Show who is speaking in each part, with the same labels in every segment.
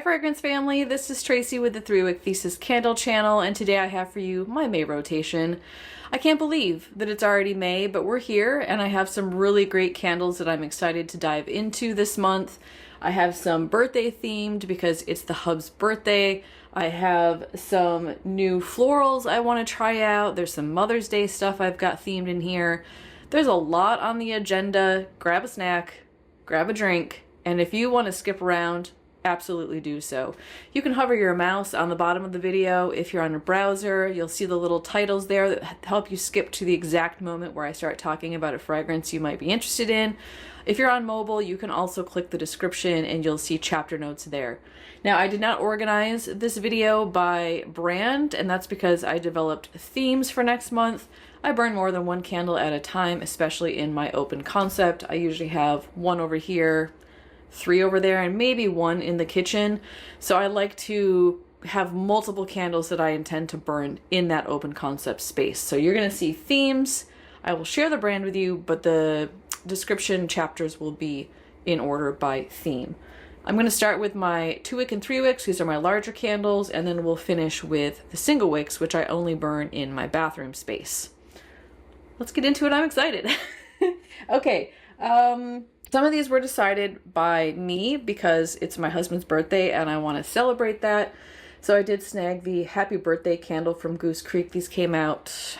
Speaker 1: Fragrance family, this is Tracy with the 3-Wick Thesis Candle channel, and today I have for you my May rotation. I can't believe that it's already May, but we're here and I have some really great candles that I'm excited to dive into this month. I have some birthday themed because it's the hub's birthday. I have some new florals I want to try out. There's some Mother's Day stuff I've got themed in here. There's a lot on the agenda. Grab a snack, grab a drink, and if you want to skip around, absolutely do so. You can hover your mouse on the bottom of the video. If you're on a browser, you'll see the little titles there that help you skip to the exact moment where I start talking about a fragrance you might be interested in. If you're on mobile, you can also click the description and you'll see chapter notes there. Now, I did not organize this video by brand, and that's because I developed themes for next month. I burn more than one candle at a time, especially in my open concept. I usually have one over here, 3 over there, and maybe 1 in the kitchen. So I like to have multiple candles that I intend to burn in that open concept space. So you're going to see themes. I will share the brand with you, but the description chapters will be in order by theme. I'm going to start with my 2-wick and 3-wicks. These are my larger candles, and then we'll finish with the single wicks, which I only burn in my bathroom space. Let's get into it. I'm excited. Okay. Some of these were decided by me because it's my husband's birthday and I want to celebrate that. So I did snag the Happy Birthday candle from Goose Creek. These came out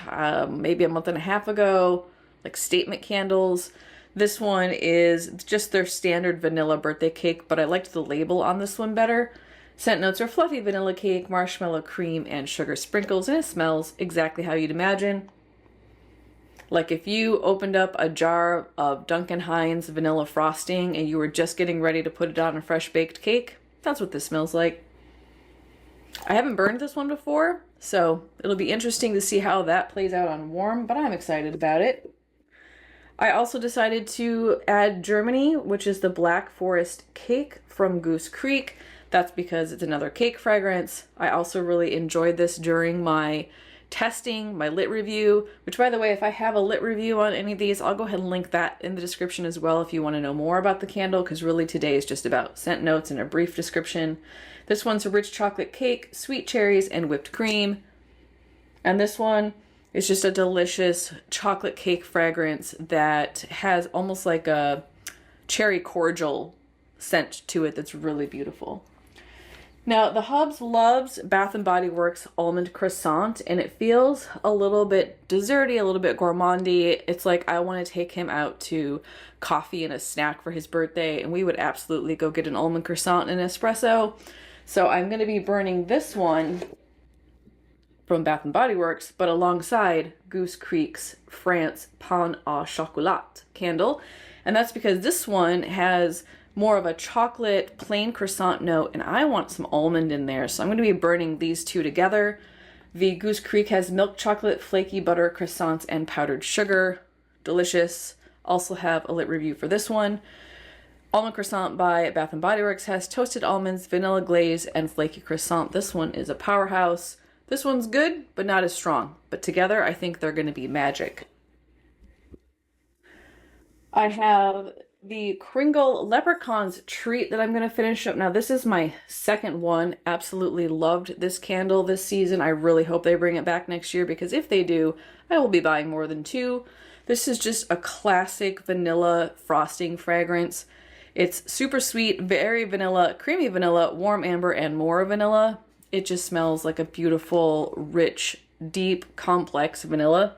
Speaker 1: maybe a month and a half ago, like statement candles. This one is just their standard vanilla birthday cake, but I liked the label on this one better. Scent notes are fluffy vanilla cake, marshmallow cream, and sugar sprinkles, and it smells exactly how you'd imagine. Like if you opened up a jar of Duncan Hines vanilla frosting and you were just getting ready to put it on a fresh baked cake, that's what this smells like. I haven't burned this one before, so it'll be interesting to see how that plays out on warm, but I'm excited about it. I also decided to add Germany, which is the Black Forest cake from Goose Creek. That's because it's another cake fragrance. I also really enjoyed this during my testing, my lit review, which by the way, if I have a lit review on any of these, I'll go ahead and link that in the description as well if you want to know more about the candle, because really today is just about scent notes and a brief description. This one's a rich chocolate cake, sweet cherries, and whipped cream. And this one is just a delicious chocolate cake fragrance that has almost like a cherry cordial scent to it that's really beautiful. Now, the hubs loves Bath & Body Works Almond Croissant, and it feels a little bit desserty, a little bit gourmandy. It's like I want to take him out to coffee and a snack for his birthday, and we would absolutely go get an almond croissant and an espresso. So I'm going to be burning this one from Bath & Body Works, but alongside Goose Creek's France Pain au Chocolat candle. And that's because this one has more of a chocolate plain croissant note, and I want some almond in there. So I'm going to be burning these two together. The Goose Creek has milk chocolate, flaky butter, croissants, and powdered sugar. Delicious. Also have a lit review for this one. Almond Croissant by Bath & Body Works has toasted almonds, vanilla glaze, and flaky croissant. This one is a powerhouse. This one's good, but not as strong. But together, I think they're going to be magic. I have the Kringle Leprechaun Treat that I'm going to finish up. Now, this is my second one. Absolutely loved this candle this season. I really hope they bring it back next year, because if they do, I will be buying more than 2. This is just a classic vanilla frosting fragrance. It's super sweet, very vanilla, creamy vanilla, warm amber, and more vanilla. It just smells like a beautiful, rich, deep, complex vanilla.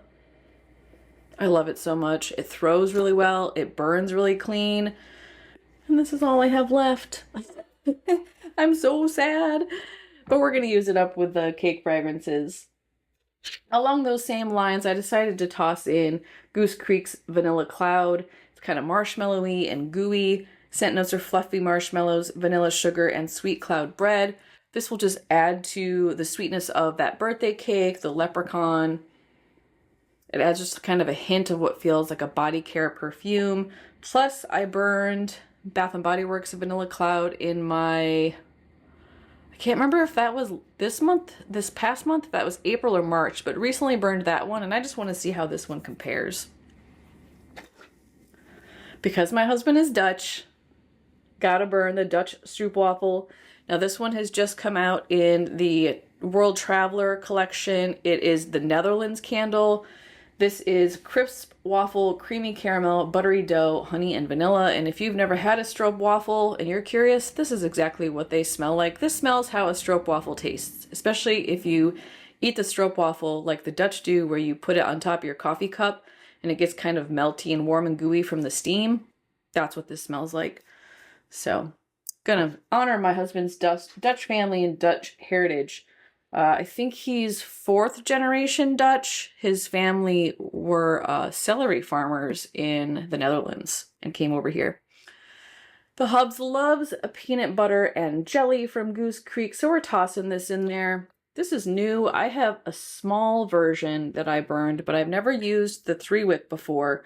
Speaker 1: I love it so much. It throws really well. It burns really clean. And this is all I have left. I'm so sad. But we're going to use it up with the cake fragrances. Along those same lines, I decided to toss in Goose Creek's Vanilla Cloud. It's kind of marshmallowy and gooey. Scent notes are fluffy marshmallows, vanilla sugar, and sweet cloud bread. This will just add to the sweetness of that birthday cake, the leprechaun. It adds just kind of a hint of what feels like a body care perfume. Plus, I burned Bath & Body Works Vanilla Cloud in my... I can't remember if that was this past month, if that was April or March, but recently burned that one, and I just want to see how this one compares. Because my husband is Dutch, gotta burn the Dutch Stroopwafel. Now this one has just come out in the World Traveler collection. It is the Netherlands candle. This is crisp waffle, creamy caramel, buttery dough, honey, and vanilla. And if you've never had a stroopwafel and you're curious, this is exactly what they smell like. This smells how a stroopwafel tastes, especially if you eat the stroopwafel like the Dutch do, where you put it on top of your coffee cup and it gets kind of melty and warm and gooey from the steam. That's what this smells like. So, gonna honor my husband's Dutch family and Dutch heritage. I think he's 4th generation Dutch. His family were celery farmers in the Netherlands and came over here. The hubs loves a peanut butter and jelly from Goose Creek, so we're tossing this in there. This is new. I have a small version that I burned, but I've never used the 3-wick before.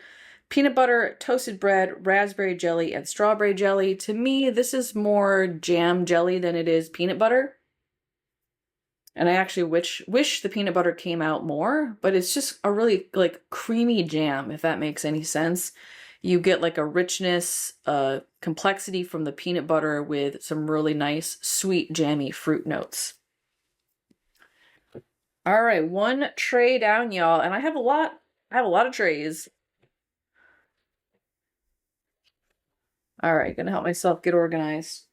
Speaker 1: Peanut butter, toasted bread, raspberry jelly, and strawberry jelly. To me, this is more jam jelly than it is peanut butter. And I actually wish the peanut butter came out more, but it's just a really like creamy jam, if that makes any sense. You get like a richness, complexity from the peanut butter with some really nice, sweet, jammy fruit notes. All right, 1 tray down, y'all, and I have a lot of trays. All right, gonna help myself get organized.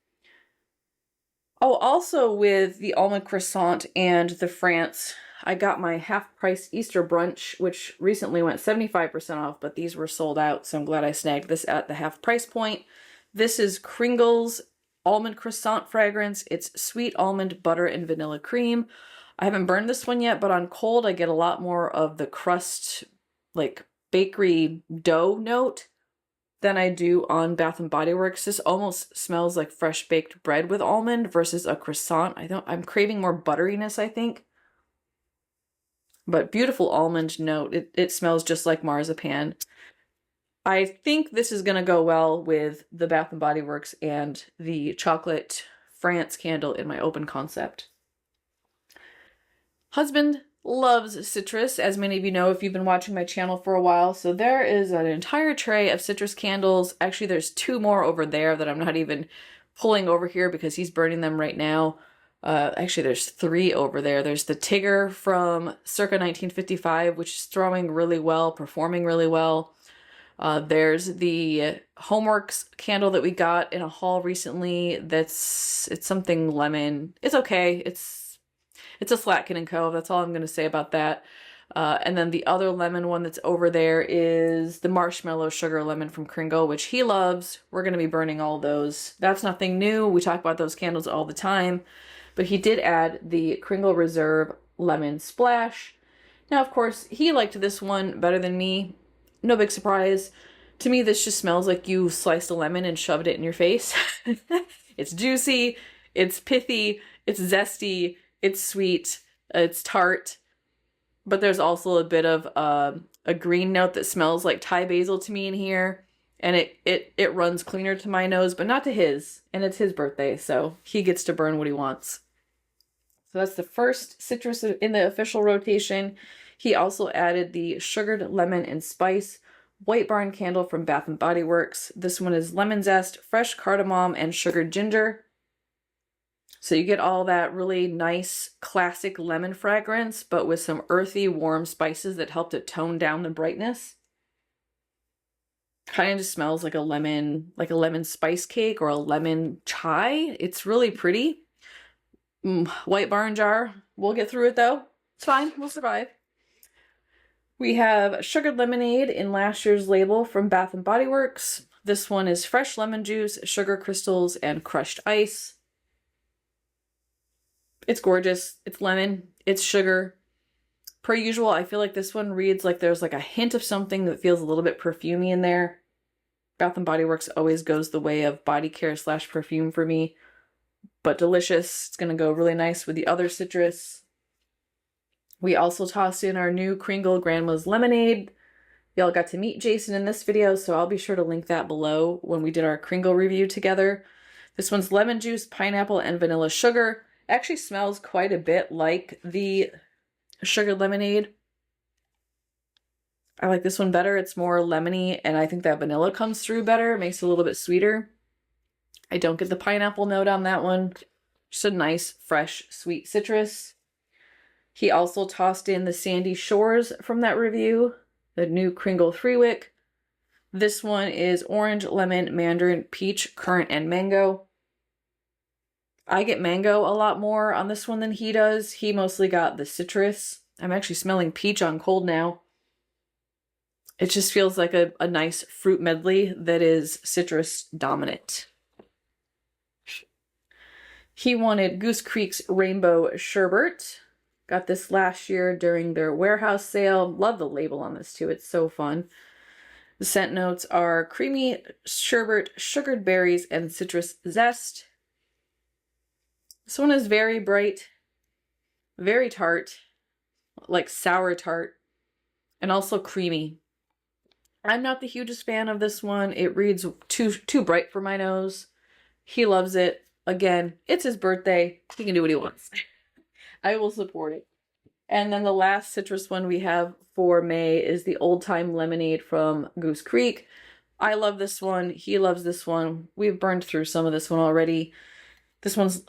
Speaker 1: Oh, also with the Almond Croissant and the France, I got my half-price Easter brunch, which recently went 75% off, but these were sold out, so I'm glad I snagged this at the half price point. This is Kringle's Almond Croissant fragrance. It's sweet almond, butter, and vanilla cream. I haven't burned this one yet, but on cold, I get a lot more of the crust, like bakery dough note than I do on Bath & Body Works. This almost smells like fresh baked bread with almond versus a croissant. I'm craving more butteriness, I think. But beautiful almond note. It smells just like marzipan. I think this is going to go well with the Bath & Body Works and the chocolate France candle in my open concept. Husband loves citrus, as many of you know if you've been watching my channel for a while. So there is an entire tray of citrus candles. Actually, there's 2 more over there that I'm not even pulling over here because he's burning them right now. Actually, there's 3 over there. There's the Tigger from circa 1955, which is throwing really well, performing really well. There's the Homeworks candle that we got in a haul recently. It's something lemon. It's okay. It's a Slatkin & Co. That's all I'm going to say about that. And then the other lemon one that's over there is the Marshmallow Sugar Lemon from Kringle, which he loves. We're going to be burning all those. That's nothing new. We talk about those candles all the time. But he did add the Kringle Reserve Lemon Splash. Now, of course, he liked this one better than me. No big surprise. To me, this just smells like you sliced a lemon and shoved it in your face. It's juicy. It's pithy. It's zesty. It's sweet, it's tart, but there's also a bit of a green note that smells like Thai basil to me in here, and it runs cleaner to my nose, but not to his, and it's his birthday, so he gets to burn what he wants. So that's the first citrus in the official rotation. He also added the Sugared Lemon and Spice White Barn candle from Bath & Body Works. This one is lemon zest, fresh cardamom, and sugared ginger. So you get all that really nice classic lemon fragrance, but with some earthy, warm spices that help to tone down the brightness. Kind of just smells like a lemon spice cake or a lemon chai. It's really pretty. White Barn jar. We'll get through it though. It's fine. We'll survive. We have Sugared Lemonade in last year's label from Bath & Body Works. This one is fresh lemon juice, sugar crystals, and crushed ice. It's gorgeous. It's lemon. It's sugar. Per usual, I feel like this one reads like there's like a hint of something that feels a little bit perfumey in there. Bath & Body Works always goes the way of body care / perfume for me. But delicious. It's going to go really nice with the other citrus. We also tossed in our new Kringle Grandma's Lemonade. Y'all got to meet Jason in this video, so I'll be sure to link that below when we did our Kringle review together. This one's lemon juice, pineapple, and vanilla sugar. Actually smells quite a bit like the Sugared Lemonade. I like this one better. It's more lemony, and I think that vanilla comes through better. It makes it a little bit sweeter. I don't get the pineapple note on that one. Just a nice, fresh, sweet citrus. He also tossed in the Sandy Shores from that review, the new Kringle 3-wick. This one is orange, lemon, mandarin, peach, currant, and mango. I get mango a lot more on this one than he does. He mostly got the citrus. I'm actually smelling peach on cold now. It just feels like a nice fruit medley that is citrus dominant. He wanted Goose Creek's Rainbow Sherbet. Got this last year during their warehouse sale. Love the label on this too. It's so fun. The scent notes are creamy sherbet, sugared berries, and citrus zest. This one is very bright, very tart, like sour tart, and also creamy. I'm not the hugest fan of this one. It reads too bright for my nose. He loves it. Again, it's his birthday. He can do what he wants. I will support it. And then the last citrus one we have for May is the Old Time Lemonade from Goose Creek. I love this one. He loves this one. We've burned through some of this one already. This one's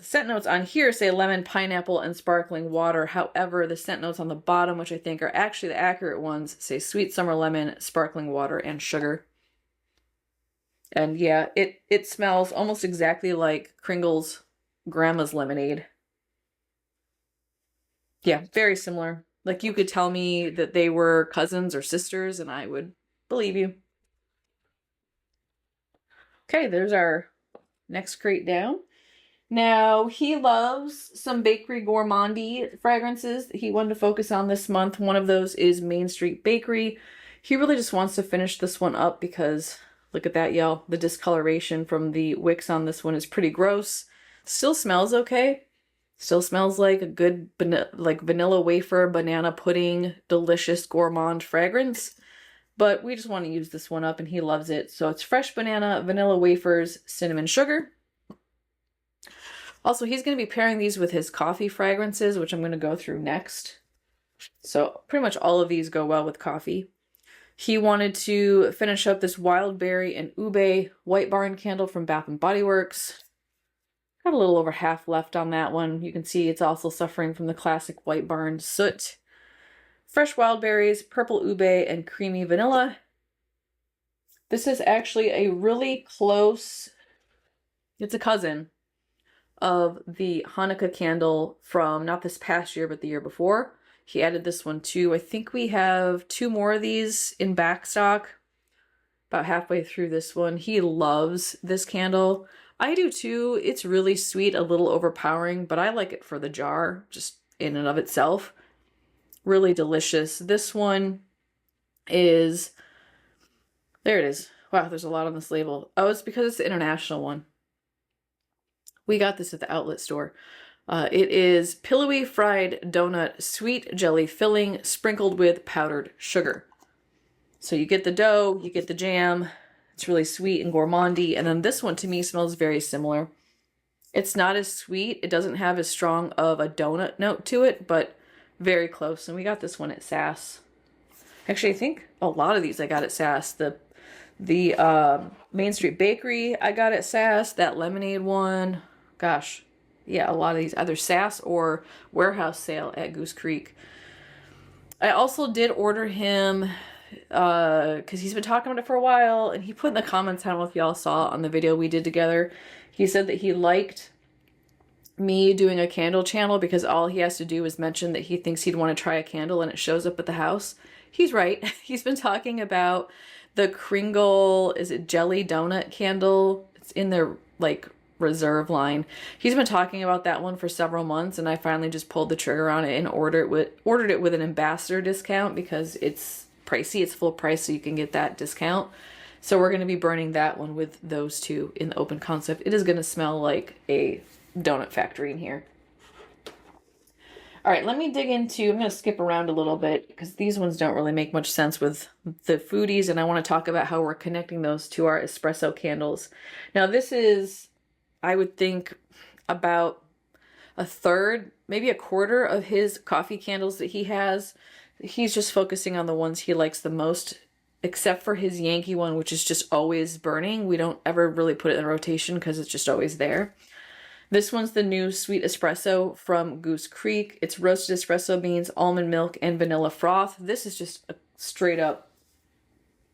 Speaker 1: scent notes on here say lemon, pineapple, and sparkling water. However, the scent notes on the bottom, which I think are actually the accurate ones, say sweet summer lemon, sparkling water, and sugar. And yeah, it smells almost exactly like Kringle's grandma's lemonade. Yeah, very similar. Like you could tell me that they were cousins or sisters and I would believe you. Okay, there's our next crate down. Now, he loves some bakery gourmandy fragrances that he wanted to focus on this month. One of those is Main Street Bakery. He really just wants to finish this one up because, look at that, y'all. The discoloration from the wicks on this one is pretty gross. Still smells okay. Still smells like a good vanilla wafer, banana pudding, delicious gourmand fragrance. But we just want to use this one up and he loves it. So it's fresh banana, vanilla wafers, cinnamon sugar. Also, he's going to be pairing these with his coffee fragrances, which I'm going to go through next. So pretty much all of these go well with coffee. He wanted to finish up this Wild Berry and Ube White Barn candle from Bath & Body Works. Got a little over half left on that one. You can see it's also suffering from the classic White Barn soot. Fresh wild berries, purple ube, and creamy vanilla. This is actually a really close, it's a cousin of the Hanukkah candle from not this past year, but the year before. He added this one too. I think we have 2 more of these in back stock. About halfway through this one. He loves this candle. I do too. It's really sweet, a little overpowering, but I like it for the jar, just in and of itself. Really delicious. This one is, there it is. Wow, there's a lot on this label. Oh, it's because it's the international one. We got this at the outlet store. It is pillowy fried donut, sweet jelly filling, sprinkled with powdered sugar. So you get the dough, you get the jam. It's really sweet and gourmandy. And then this one to me smells very similar. It's not as sweet. It doesn't have as strong of a donut note to it, but very close. And we got this one at Sass. Actually, I think a lot of these I got at Sass. The Main Street Bakery I got at Sass. That lemonade one. Gosh. Yeah, a lot of these. Either Sass or warehouse sale at Goose Creek. I also did order him because he's been talking about it for a while, and he put in the comments, I don't know if y'all saw on the video we did together, he said that he liked me doing a candle channel because all he has to do is mention that he thinks he'd want to try a candle and it shows up at the house. He's right. He's been talking about the Kringle, is it jelly donut candle? It's in their like reserve line. He's been talking about that one for several months, and I finally just pulled the trigger on it and ordered it with an ambassador discount because it's pricey. It's full price, so you can get that discount. So we're going to be burning that one with those two in the open concept. It is going to smell like a donut factory in here. All right, let me dig into, I'm going to skip around a little bit because these ones don't really make much sense with the foodies, and I want to talk about how we're connecting those to our espresso candles. Now this is, I would think, about a third, maybe a quarter of his coffee candles that he has. He's just focusing on the ones he likes the most, except for his Yankee one, which is just always burning. We don't ever really put it in rotation because it's just always there. This one's the new Sweet Espresso from Goose Creek. It's roasted espresso beans, almond milk, and vanilla froth. This is just a straight up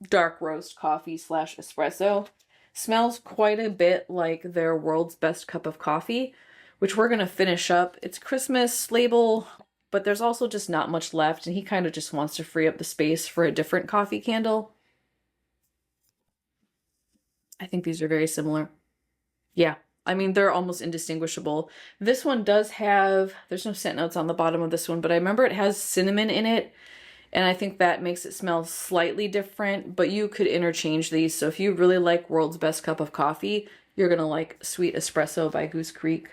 Speaker 1: dark roast coffee slash espresso. Smells quite a bit like their world's best cup of coffee, which we're gonna finish up. It's Christmas label, but there's also just not much left, and he kind of just wants to free up the space for a different coffee candle. I think these are very similar. Yeah, I mean, they're almost indistinguishable. This one does have, there's no scent notes on the bottom of this one, but I remember it has cinnamon in it, and I think that makes it smell slightly different, but you could interchange these. So if you really like World's Best Cup of Coffee, you're gonna like Sweet Espresso by Goose Creek.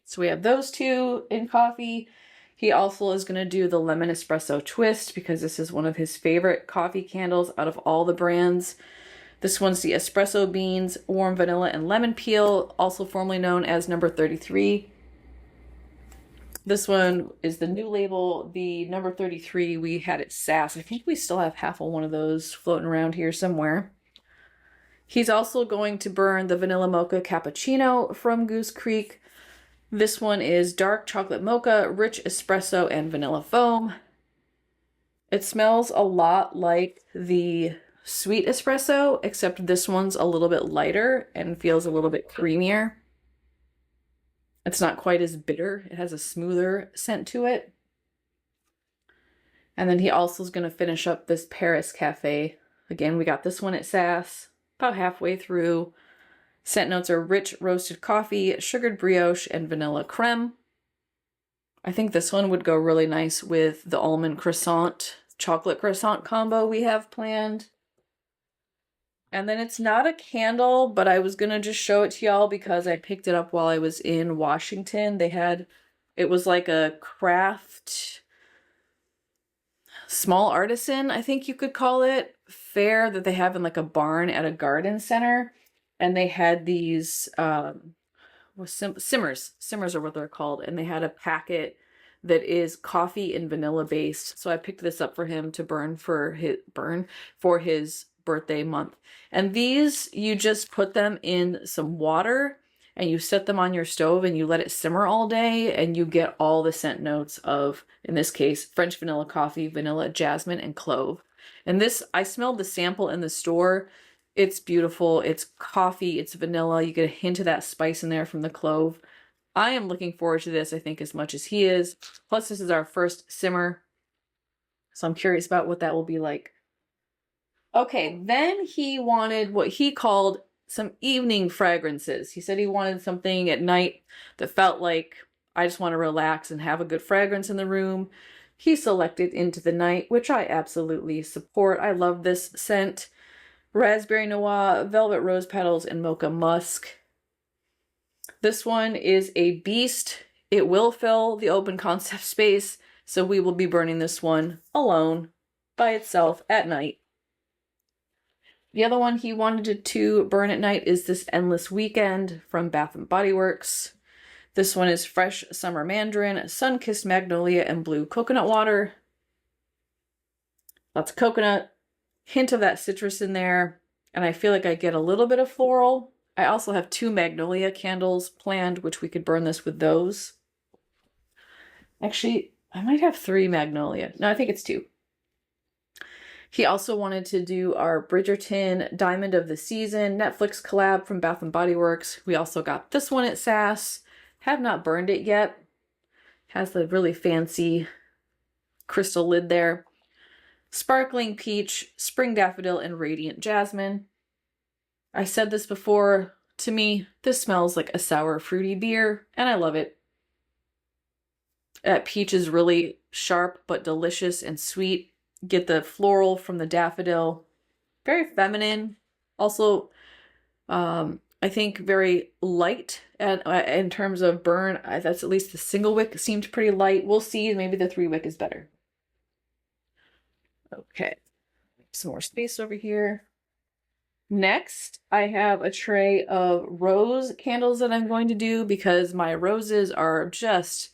Speaker 1: So we have those two in coffee. He also is gonna do the Lemon Espresso Twist because this is one of his favorite coffee candles out of all the brands. This one's the espresso beans, warm vanilla, and lemon peel, also formerly known as number 33. This one is the new label, the number 33. We had it Sass. I think we still have half of one of those floating around here somewhere. He's also going to burn the vanilla mocha cappuccino from Goose Creek. This one is dark chocolate mocha, rich espresso, and vanilla foam. It smells a lot like the Sweet Espresso, except this one's a little bit lighter and feels a little bit creamier. It's not quite as bitter. It has a smoother scent to it. And then he also is going to finish up this Paris Cafe. Again, we got this one at Sass, about halfway through. Scent notes are rich roasted coffee, sugared brioche, and vanilla creme. I think this one would go really nice with the almond croissant, chocolate croissant combo we have planned. And then it's not a candle, but I was gonna just show it to y'all because I picked it up while I was in Washington. It was like a craft, small artisan, I think you could call it, fair that they have in like a barn at a garden center. And they had these simmers. Simmers are what they're called. And they had a packet that is coffee and vanilla based. So I picked this up for him to burn for his birthday month. And these, you just put them in some water and you set them on your stove and you let it simmer all day and you get all the scent notes of, in this case, French vanilla coffee, vanilla, jasmine, and clove. And this, I smelled the sample in the store. It's beautiful. It's coffee, it's vanilla. You get a hint of that spice in there from the clove. I am looking forward to this, I think, as much as he is. Plus, this is our first simmer. So I'm curious about what that will be like. Okay, then he wanted what he called some evening fragrances. He said he wanted something at night that felt like I just want to relax and have a good fragrance in the room. He selected Into the Night, which I absolutely support. I love this scent. Raspberry Noir, Velvet Rose Petals, and Mocha Musk. This one is a beast. It will fill the open concept space, so we will be burning this one alone, by itself, at night. The other one he wanted to burn at night is this Endless Weekend from Bath & Body Works. This one is Fresh Summer Mandarin, Sun-Kissed Magnolia, and Blue Coconut Water. Lots of coconut, hint of that citrus in there, and I feel like I get a little bit of floral. I also have 2 Magnolia candles planned, which we could burn this with those. Actually, I might have 3 Magnolia. No, I think it's 2. He also wanted to do our Bridgerton Diamond of the Season Netflix collab from Bath & Body Works. We also got this one at Sass. Have not burned it yet. Has the really fancy crystal lid there. Sparkling Peach, Spring Daffodil, and Radiant Jasmine. I said this before, to me, this smells like a sour fruity beer, and I love it. That peach is really sharp, but delicious and sweet. Get the floral from the daffodil. Very feminine. Also, I think very light in terms of burn. That's at least the single wick seemed pretty light. We'll see. Maybe the 3 wick is better. Okay. Some more space over here. Next, I have a tray of rose candles that I'm going to do because my roses are just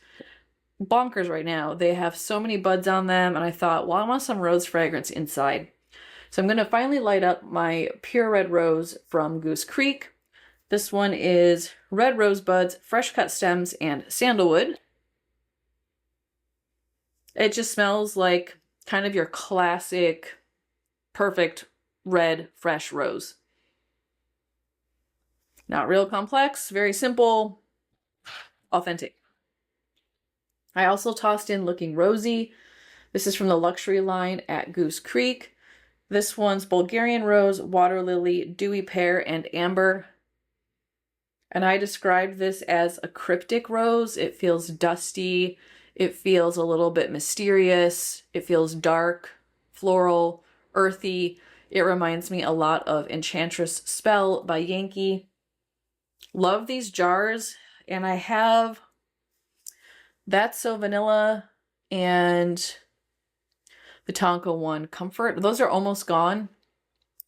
Speaker 1: bonkers right now. They have so many buds on them, and I thought, well, I want some rose fragrance inside. So I'm going to finally light up my Pure Red Rose from Goose Creek. This one is red rosebuds, fresh cut stems, and sandalwood. It just smells like kind of your classic, perfect red, fresh rose. Not real complex, very simple, authentic. I also tossed in Looking Rosy. This is from the luxury line at Goose Creek. This one's Bulgarian rose, water lily, dewy pear, and amber. And I described this as a cryptic rose. It feels dusty. It feels a little bit mysterious. It feels dark, floral, earthy. It reminds me a lot of Enchantress Spell by Yankee. Love these jars. And I have That's So Vanilla and the Tonka one, Comfort. Those are almost gone.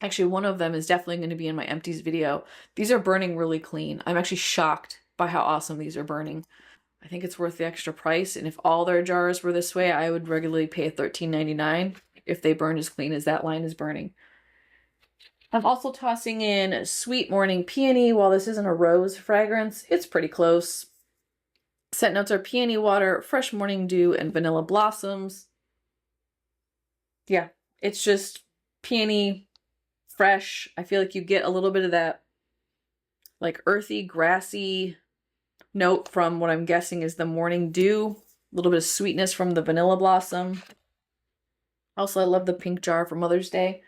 Speaker 1: Actually, one of them is definitely going to be in my empties video. These are burning really clean. I'm actually shocked by how awesome these are burning. I think it's worth the extra price, and if all their jars were this way, I would regularly pay $13.99 if they burned as clean as that line is burning. I'm also tossing in Sweet Morning Peony. While this isn't a rose fragrance, it's pretty close. Scent notes are peony water, fresh morning dew, and vanilla blossoms. Yeah, it's just peony, fresh. I feel like you get a little bit of that like earthy, grassy note from what I'm guessing is the morning dew. A little bit of sweetness from the vanilla blossom. Also, I love the pink jar for Mother's Day.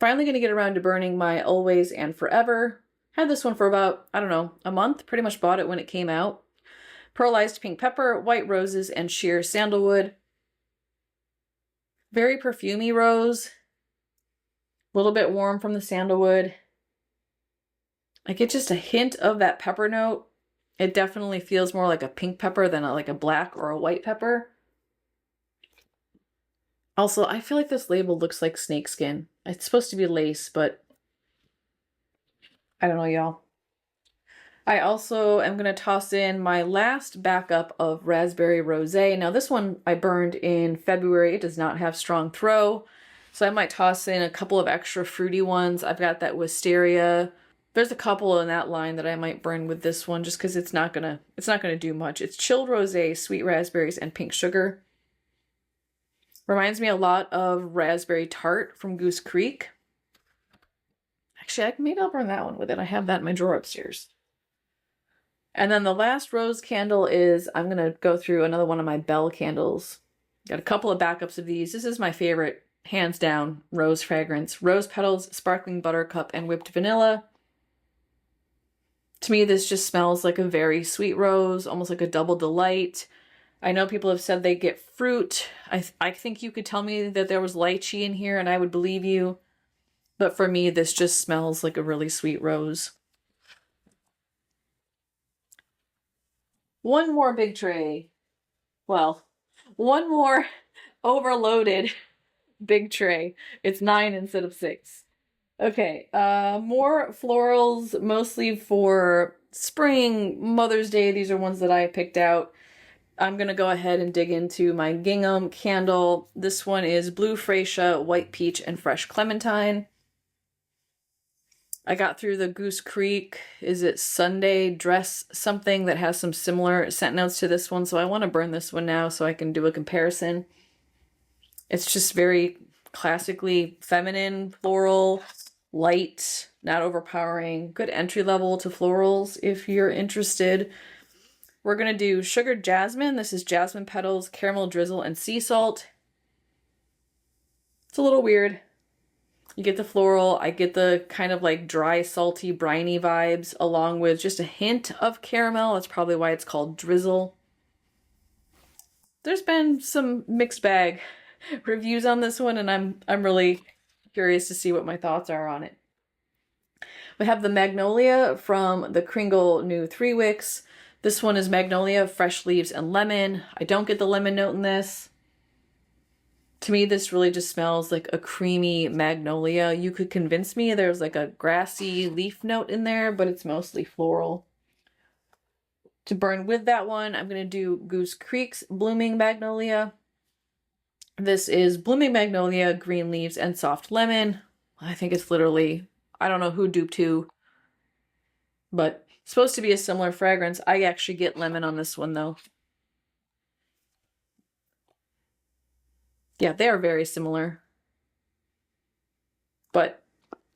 Speaker 1: Finally going to get around to burning my Always and Forever. Had this one for about, I don't know, a month. Pretty much bought it when it came out. Pearlized pink pepper, white roses, and sheer sandalwood. Very perfumey rose. A little bit warm from the sandalwood. I get just a hint of that pepper note. It definitely feels more like a pink pepper than like a black or a white pepper. Also, I feel like this label looks like snakeskin. It's supposed to be lace, but I don't know, y'all. I also am going to toss in my last backup of Raspberry Rosé. Now this one I burned in February. It does not have strong throw, so I might toss in a couple of extra fruity ones. I've got that Wisteria. There's a couple in that line that I might burn with this one just because it's not gonna do much. It's chilled rosé, sweet raspberries, and pink sugar. Reminds me a lot of Raspberry Tart from Goose Creek. Actually, maybe I'll burn that one with it. I have that in my drawer upstairs. And then the last rose candle is, I'm going to go through another one of my Belle candles. Got a couple of backups of these. This is my favorite, hands down, rose fragrance. Rose petals, sparkling buttercup, and whipped vanilla. To me, this just smells like a very sweet rose, almost like a double delight. I know people have said they get fruit. I think you could tell me that there was lychee in here and I would believe you. But for me, this just smells like a really sweet rose. One more big tray. Well, one more overloaded big tray. It's 9 instead of 6. Okay, more florals, mostly for spring, Mother's Day. These are ones that I picked out. I'm going to go ahead and dig into my Gingham candle. This one is Blue Freesia, White Peach, and Fresh Clementine. I got through the Goose Creek, is it Sunday Dress something that has some similar scent notes to this one, so I want to burn this one now so I can do a comparison. It's just very classically feminine, floral, light, not overpowering, good entry level to florals if you're interested. We're going to do Sugared Jasmine. This is jasmine petals, caramel drizzle, and sea salt. It's a little weird. You get the floral, I get the kind of like dry, salty, briny vibes, along with just a hint of caramel. That's probably why it's called drizzle. There's been some mixed bag reviews on this one, and I'm really curious to see what my thoughts are on it. We have the Magnolia from the Kringle new 3 wicks. This one is Magnolia, fresh leaves, and lemon. I don't get the lemon note in this. To me, this really just smells like a creamy magnolia. You could convince me there's like a grassy leaf note in there, but it's mostly floral. To burn with that one, I'm going to do Goose Creek's Blooming Magnolia. This is Blooming Magnolia, green leaves, and soft lemon. I think it's literally I don't know who duped who, but it's supposed to be a similar fragrance. I actually get lemon on this one though. Yeah, they are very similar, but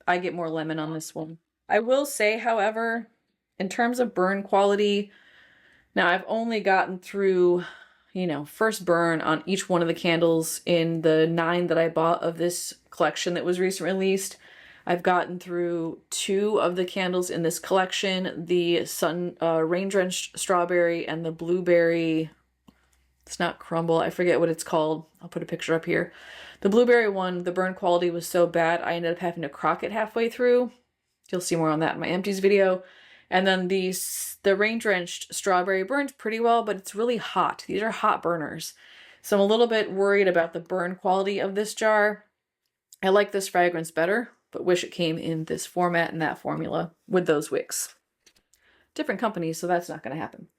Speaker 1: I get more lemon on this one. I will say, however, in terms of burn quality, now I've only gotten through, you know, first burn on each one of the candles in the 9 that I bought of this collection that was recently released. I've gotten through 2 of the candles in this collection, the rain-drenched strawberry and the blueberry. It's not crumble, I forget what it's called. I'll put a picture up here. The blueberry one, the burn quality was so bad I ended up having to crock it halfway through. You'll see more on that in my empties video. And then the rain-drenched strawberry burned pretty well, but it's really hot. These are hot burners. So I'm a little bit worried about the burn quality of this jar. I like this fragrance better, but wish it came in this format and that formula with those wicks. Different companies, so that's not going to happen.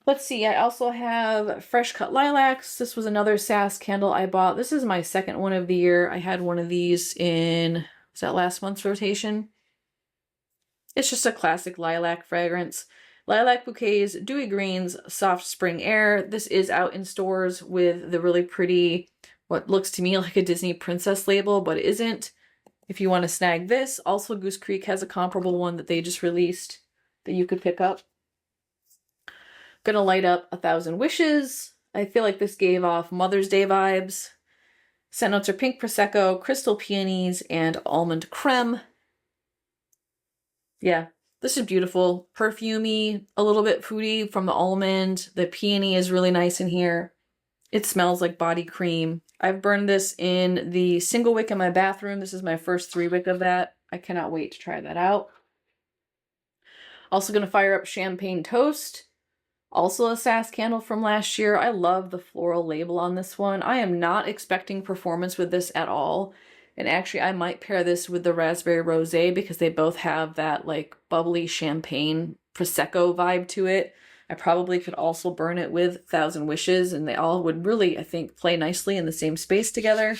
Speaker 1: Let's see, I also have Fresh Cut Lilacs. This was another SAS candle I bought. This is my second one of the year. I had one of these in, was that last month's rotation? It's just a classic lilac fragrance. Lilac bouquets, dewy greens, soft spring air. This is out in stores with the really pretty, what looks to me like a Disney princess label, but it isn't. If you want to snag this, also Goose Creek has a comparable one that they just released that you could pick up. Gonna light up 1,000 Wishes. I feel like this gave off Mother's Day vibes. Scent notes are pink prosecco, crystal peonies, and almond creme. Yeah, this is beautiful. Perfumey, a little bit fruity from the almond. The peony is really nice in here. It smells like body cream. I've burned this in the single wick in my bathroom. This is my first 3 wick of that. I cannot wait to try that out. Also gonna fire up Champagne Toast. Also a SAS candle from last year. I love the floral label on this one. I am not expecting performance with this at all. And actually I might pair this with the Raspberry Rosé because they both have that like bubbly champagne prosecco vibe to it. I probably could also burn it with 1,000 Wishes and they all would really, I think, play nicely in the same space together.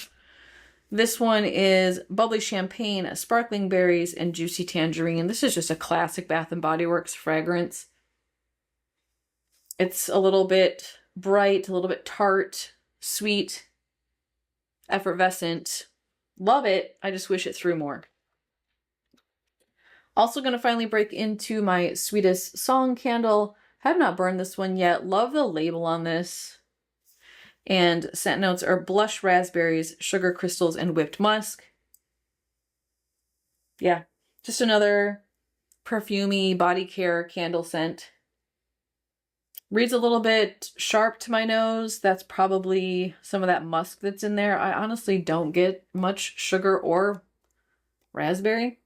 Speaker 1: This one is bubbly champagne, sparkling berries, and juicy tangerine. This is just a classic Bath & Body Works fragrance. It's a little bit bright, a little bit tart, sweet, effervescent. Love it. I just wish it threw more. Also going to finally break into my Sweetest Song candle. Have not burned this one yet. Love the label on this. And scent notes are blush raspberries, sugar crystals, and whipped musk. Yeah, just another perfumey body care candle scent. Reads a little bit sharp to my nose. That's probably some of that musk that's in there. I honestly don't get much sugar or raspberry.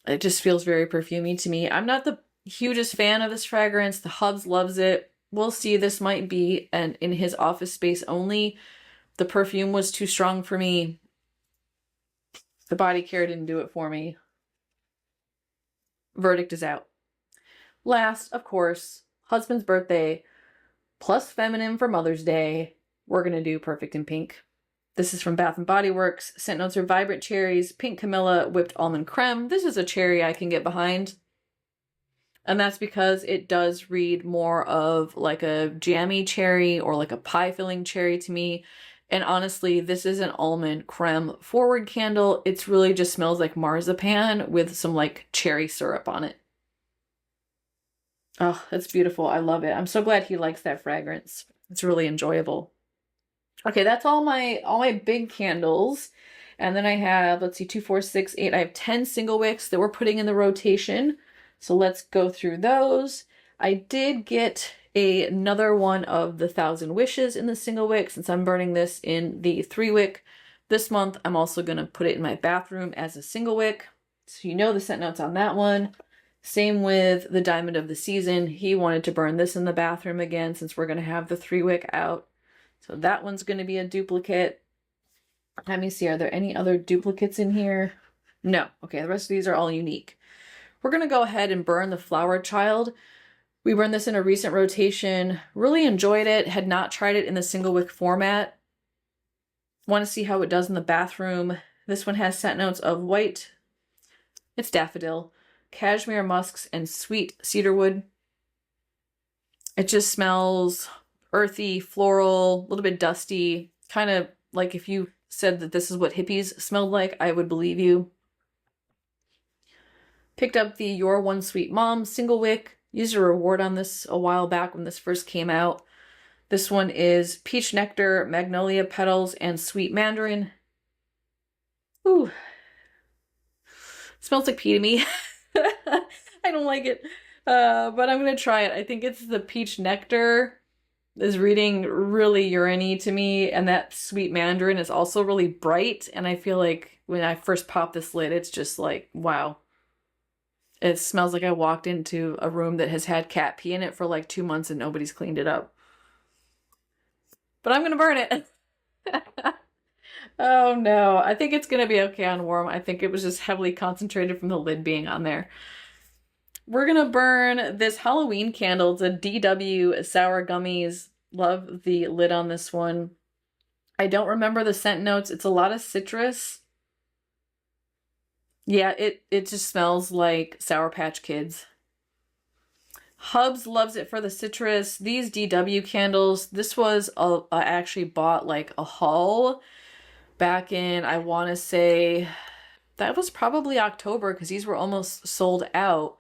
Speaker 1: It just feels very perfumey to me. I'm not the hugest fan of this fragrance. The Hubs loves it. We'll see. This might be in his office space only. The perfume was too strong for me. The body care didn't do it for me. Verdict is out. Last, of course, husband's birthday, plus feminine for Mother's Day. We're going to do Perfect in Pink. This is from Bath & Body Works. Scent notes are vibrant cherries, pink Camilla, whipped almond creme. This is a cherry I can get behind. And that's because it does read more of like a jammy cherry or like a pie filling cherry to me. And honestly, this is an almond creme forward candle. It's really just smells like marzipan with some like cherry syrup on it. Oh, that's beautiful. I love it. I'm so glad he likes that fragrance. It's really enjoyable. Okay, that's all my big candles. And then I have, let's see, 2, 4, 6, 8. I have 10 single wicks that we're putting in the rotation. So let's go through those. I did get another one of the 1,000 Wishes in the single wick since I'm burning this in the 3 wick. This month, I'm also going to put it in my bathroom as a single wick. So you know the scent notes on that one. Same with the Diamond of the Season. He wanted to burn this in the bathroom again since we're going to have the 3 wick out. So that one's going to be a duplicate. Let me see, are there any other duplicates in here? No. Okay, the rest of these are all unique. We're going to go ahead and burn the Flowerchild. We burned this in a recent rotation. Really enjoyed it. Had not tried it in the single wick format. Want to see how it does in the bathroom. This one has scent notes of white, it's daffodil, cashmere musks, and sweet cedarwood. It just smells earthy, floral, a little bit dusty, kind of like if you said that this is what hippies smelled like, I would believe you. Picked up the Your One Sweet Mom single wick. Used a reward on this a while back when this first came out. This one is peach nectar, magnolia petals, and sweet mandarin. Ooh. Smells like pee to me. I don't like it. But I'm going to try it. I think it's the peach nectar is reading really urine-y to me, and that sweet mandarin is also really bright, and I feel like when I first pop this lid, it's just like, wow. It smells like I walked into a room that has had cat pee in it for like 2 months and nobody's cleaned it up. But I'm gonna burn it. Oh no, I think it's gonna be okay on warm. I think it was just heavily concentrated from the lid being on there. We're gonna burn this Halloween candle. It's a DW Sour Gummies. Love the lid on this one. I don't remember the scent notes. It's a lot of citrus. Yeah, it just smells like Sour Patch Kids. Hubs loves it for the citrus. These DW candles, this was, I actually bought like a haul back in, I want to say, that was probably October because these were almost sold out.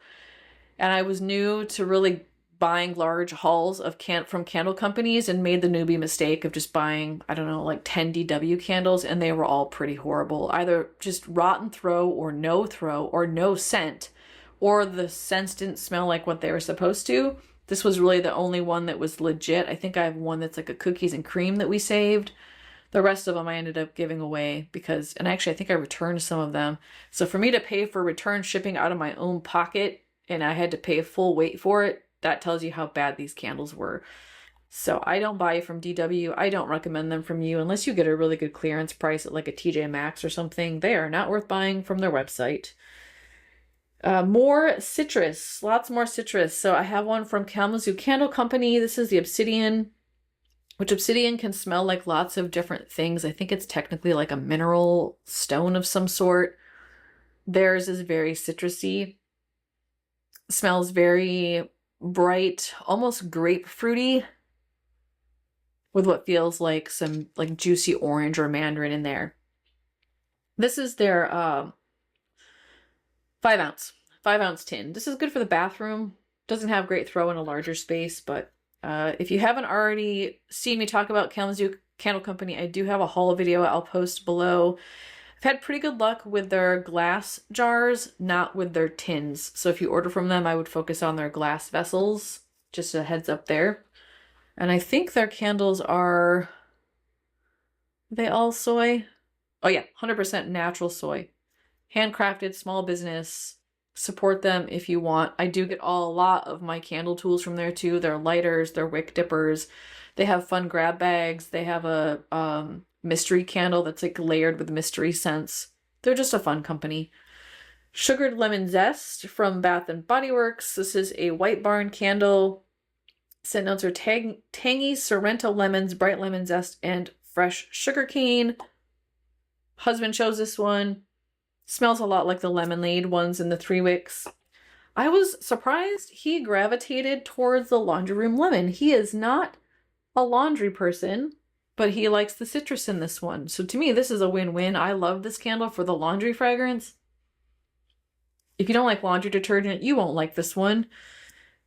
Speaker 1: And I was new to really buying large hauls of from candle companies and made the newbie mistake of just buying, I don't know, like 10 DW candles, and they were all pretty horrible. Either just rotten throw or no scent, or the scents didn't smell like what they were supposed to. This was really the only one that was legit. I think I have one that's like a cookies and cream that we saved. The rest of them I ended up giving away because, and actually I think I returned some of them. So for me to pay for return shipping out of my own pocket, and I had to pay full weight for it, that tells you how bad these candles were. So I don't buy from DW. I don't recommend them from you unless you get a really good clearance price at like a TJ Maxx or something. They are not worth buying from their website. More citrus, lots more citrus. So I have one from Kalamazoo Candle Company. This is the Obsidian, which Obsidian can smell like lots of different things. I think it's technically like a mineral stone of some sort. Theirs is very citrusy. Smells very bright, almost grapefruity, with what feels like some like juicy orange or mandarin in there. This is their 5-ounce tin. This is good for the bathroom. Doesn't have great throw in a larger space, but if you haven't already seen me talk about Kalamazoo Candle Company, I do have a haul video I'll post below. I've had pretty good luck with their glass jars, not with their tins. So if you order from them, I would focus on their glass vessels. Just a heads up there. And I think their candles are they all soy? Oh yeah, 100% natural soy. Handcrafted, small business. Support them if you want. I do get a lot of my candle tools from there too. Their lighters, their wick dippers. They have fun grab bags. They have a mystery candle that's like layered with mystery scents. They're just a fun company. Sugared Lemon Zest from Bath and Body Works. This is a White Barn candle. Scent notes are tangy Sorrento lemons, bright lemon zest, and fresh sugar cane. Husband chose this one. Smells a lot like the lemonade ones in the 3 wicks. I was surprised he gravitated towards the laundry room lemon. He is not a laundry person, but he likes the citrus in this one. So to me, this is a win-win. I love this candle for the laundry fragrance. If you don't like laundry detergent, you won't like this one.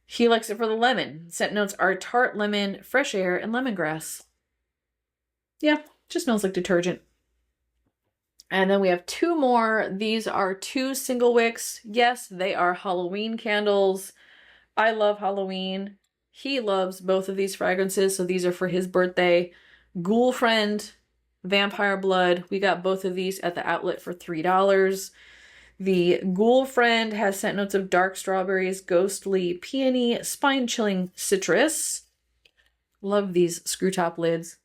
Speaker 1: He likes it for the lemon. Scent notes are tart lemon, fresh air, and lemongrass. Yeah, just smells like detergent. And then we have 2 more. These are 2 single wicks. Yes, they are Halloween candles. I love Halloween. He loves both of these fragrances, so these are for his birthday. Ghoul Friend, Vampire Blood. We got both of these at the outlet for $3. The Ghoul Friend has scent notes of dark strawberries, ghostly peony, spine-chilling citrus. Love these screw top lids.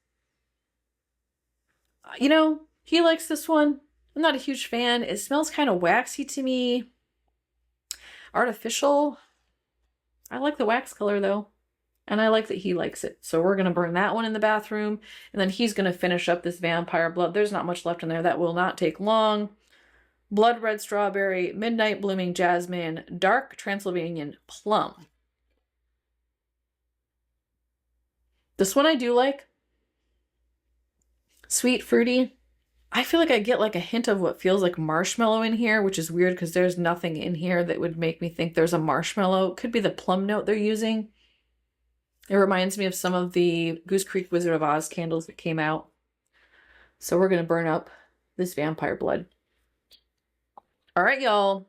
Speaker 1: You know, he likes this one. I'm not a huge fan. It smells kind of waxy to me. Artificial. I like the wax color though. and I like that he likes it. So we're gonna burn that one in the bathroom, and then he's gonna finish up this vampire blood. There's not much left in there. That will not take long. Blood red strawberry, midnight blooming jasmine, dark Transylvanian plum. This one I do like. Sweet, fruity. I feel like I get like a hint of what feels like marshmallow in here, which is weird because there's nothing in here that would make me think there's a marshmallow. Could be the plum note they're using. It reminds me of some of the Goose Creek Wizard of Oz candles that came out. So we're going to burn up this vampire blood. All right, y'all.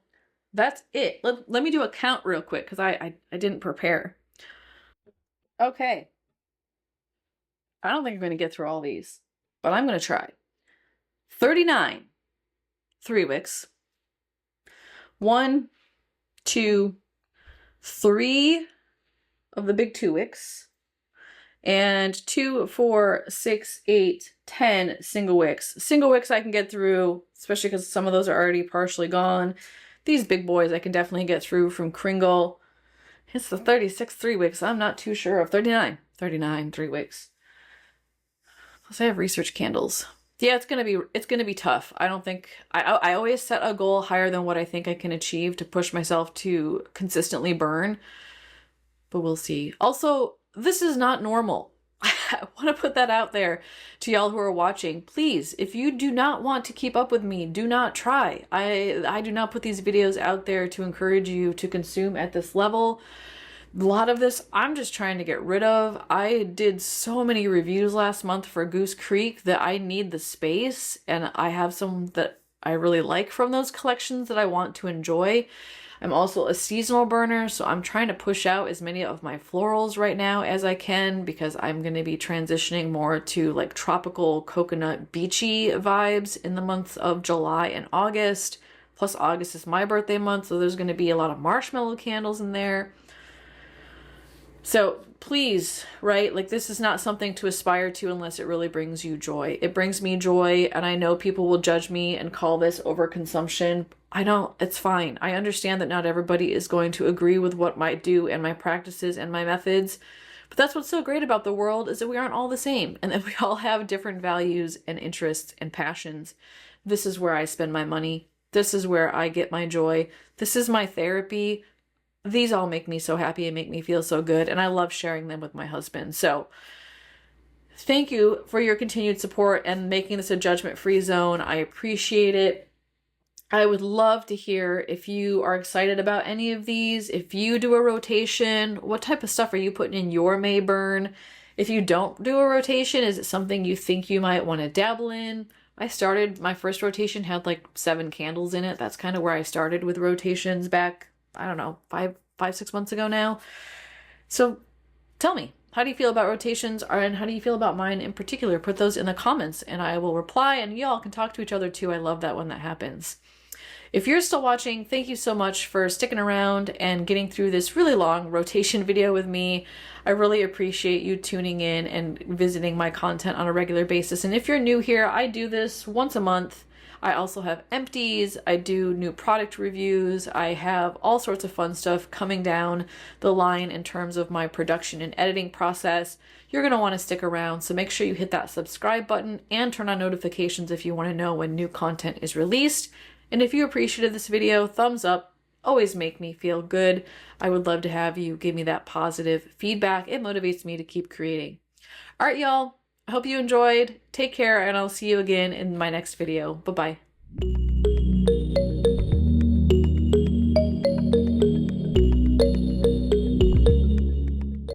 Speaker 1: That's it. Let me do a count real quick because I didn't prepare. Okay. I don't think I'm going to get through all these, but I'm going to try. 39 3 wicks. 1, 2, 3 of the big 2 wicks. And 2, 4, 6, 8, 10 single wicks. Single wicks I can get through, especially because some of those are already partially gone. These big boys I can definitely get through from Kringle. It's the 36 3 wicks. I'm not too sure of. 39 3 wicks. Plus I have research candles. Yeah, it's gonna be tough. I don't think I always set a goal higher than what I think I can achieve to push myself to consistently burn. But we'll see. Also, this is not normal. I want to put that out there to y'all who are watching. Please, if you do not want to keep up with me, do not try. I do not put these videos out there to encourage you to consume at this level. A lot of this I'm just trying to get rid of. I did so many reviews last month for Goose Creek that I need the space, and I have some that I really like from those collections that I want to enjoy. I'm also a seasonal burner, so I'm trying to push out as many of my florals right now as I can because I'm going to be transitioning more to like tropical coconut beachy vibes in the months of July and August. Plus August is my birthday month, so there's going to be a lot of marshmallow candles in there. So please, right, like this is not something to aspire to unless it really brings you joy. It brings me joy, and I know people will judge me and call this overconsumption. I don't, it's fine. I understand that not everybody is going to agree with what I do and my practices and my methods, but that's what's so great about the world is that we aren't all the same and that we all have different values and interests and passions. This is where I spend my money. This is where I get my joy. This is my therapy. These all make me so happy and make me feel so good, and I love sharing them with my husband. So thank you for your continued support and making this a judgment-free zone. I appreciate it. I would love to hear if you are excited about any of these. If you do a rotation, what type of stuff are you putting in your May burn? If you don't do a rotation, is it something you think you might want to dabble in? My first rotation had like 7 candles in it. That's kind of where I started with rotations back, I don't know, 6 months ago now. So tell me, how do you feel about rotations, and how do you feel about mine in particular? Put those in the comments and I will reply, and y'all can talk to each other too. I love that when that happens. If you're still watching, thank you so much for sticking around and getting through this really long rotation video with me. I really appreciate you tuning in and visiting my content on a regular basis. And if you're new here, I do this once a month. I also have empties, I do new product reviews, I have all sorts of fun stuff coming down the line in terms of my production and editing process. You're going to want to stick around, so make sure you hit that subscribe button and turn on notifications if you want to know when new content is released. And if you appreciated this video, thumbs up, always make me feel good. I would love to have you give me that positive feedback. It motivates me to keep creating. All right, y'all. I hope you enjoyed. Take care, and I'll see you again in my next video. Bye-bye.